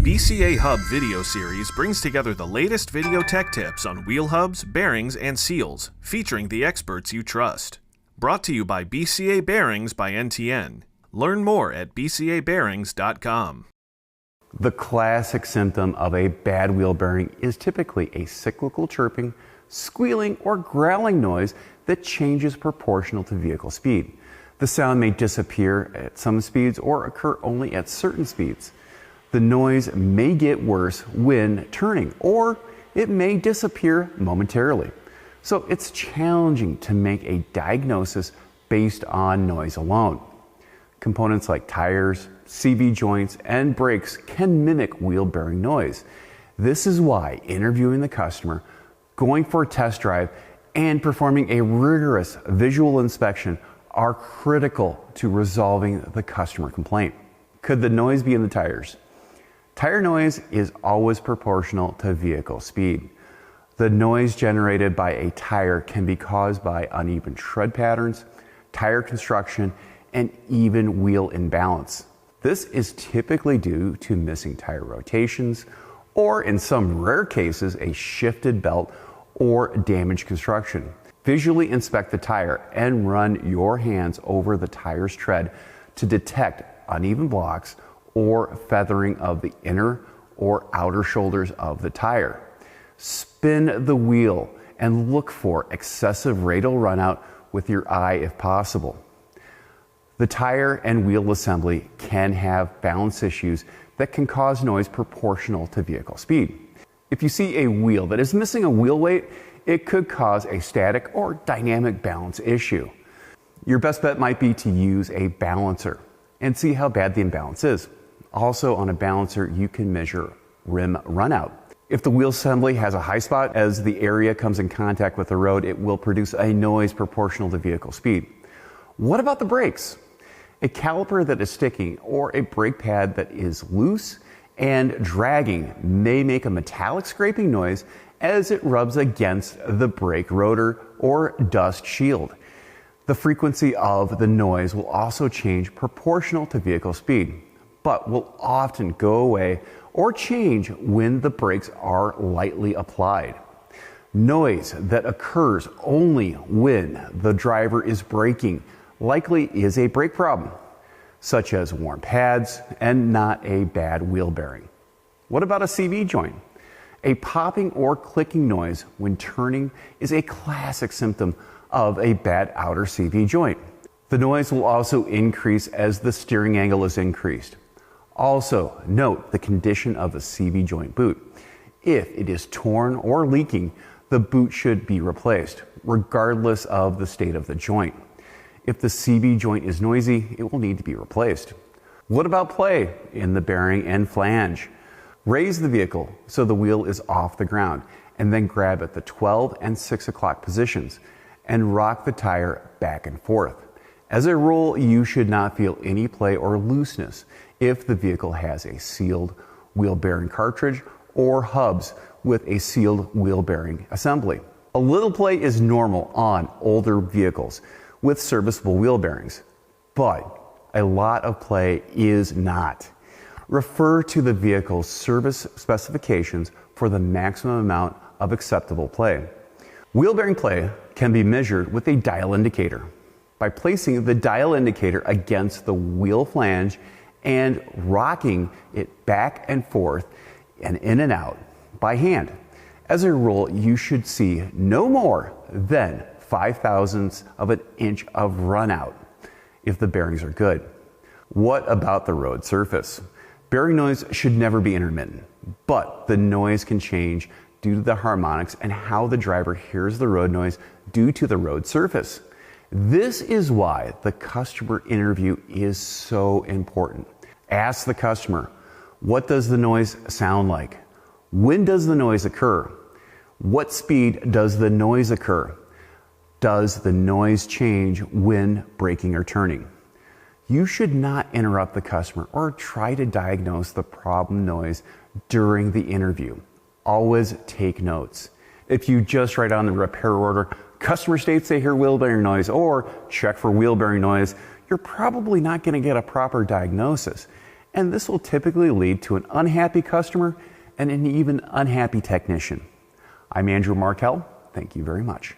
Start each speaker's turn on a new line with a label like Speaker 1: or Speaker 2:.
Speaker 1: BCA Hub video series brings together the latest video tech tips on wheel hubs, bearings, and seals, featuring the experts you trust. Brought to you by BCA Bearings by NTN. Learn more at bcabearings.com.
Speaker 2: The classic symptom of a bad wheel bearing is typically a cyclical chirping, squealing, or growling noise that changes proportional to vehicle speed. The sound may disappear at some speeds or occur only at certain speeds. The noise may get worse when turning, or it may disappear momentarily. So it's challenging to make a diagnosis based on noise alone. Components like tires, CV joints, and brakes can mimic wheel bearing noise. This is why interviewing the customer, going for a test drive, and performing a rigorous visual inspection are critical to resolving the customer complaint. Could the noise be in the tires? Tire noise is always proportional to vehicle speed. The noise generated by a tire can be caused by uneven tread patterns, tire construction, and even wheel imbalance. This is typically due to missing tire rotations, or in some rare cases, a shifted belt or damaged construction. Visually inspect the tire and run your hands over the tire's tread to detect uneven blocks or feathering of the inner or outer shoulders of the tire. Spin the wheel and look for excessive radial runout with your eye if possible. The tire and wheel assembly can have balance issues that can cause noise proportional to vehicle speed. If you see a wheel that is missing a wheel weight, it could cause a static or dynamic balance issue. Your best bet might be to use a balancer and see how bad the imbalance is. Also, on a balancer, you can measure rim runout. If the wheel assembly has a high spot, as the area comes in contact with the road, it will produce a noise proportional to vehicle speed. What about the brakes? A caliper that is sticking or a brake pad that is loose and dragging may make a metallic scraping noise as it rubs against the brake rotor or dust shield. The frequency of the noise will also change proportional to vehicle speed, but will often go away or change when the brakes are lightly applied. Noise that occurs only when the driver is braking likely is a brake problem, such as worn pads and not a bad wheel bearing. What about a CV joint? A popping or clicking noise when turning is a classic symptom of a bad outer CV joint. The noise will also increase as the steering angle is increased. Also, note the condition of a CV joint boot. If it is torn or leaking, the boot should be replaced, regardless of the state of the joint. If the CV joint is noisy, it will need to be replaced. What about play in the bearing and flange? Raise the vehicle so the wheel is off the ground, and then grab at the 12 and 6 o'clock positions and rock the tire back and forth. As a rule, you should not feel any play or looseness if the vehicle has a sealed wheel bearing cartridge or hubs with a sealed wheel bearing assembly. A little play is normal on older vehicles with serviceable wheel bearings, but a lot of play is not. Refer to the vehicle's service specifications for the maximum amount of acceptable play. Wheel bearing play can be measured with a dial indicator. By placing the dial indicator against the wheel flange and rocking it back and forth and in and out by hand. As a rule, you should see no more than 0.005 of an inch of runout if the bearings are good. What about the road surface? Bearing noise should never be intermittent, but the noise can change due to the harmonics and how the driver hears the road noise due to the road surface. This is why the customer interview is so important. Ask the customer, what does the noise sound like? When does the noise occur? What speed does the noise occur? Does the noise change when braking or turning? You should not interrupt the customer or try to diagnose the problem noise during the interview. Always take notes. If you just write on the repair order, customer states they hear wheel bearing noise or check for wheel bearing noise, you're probably not going to get a proper diagnosis. and this will typically lead to an unhappy customer and an even unhappy technician. I'm Andrew Markel. Thank you very much.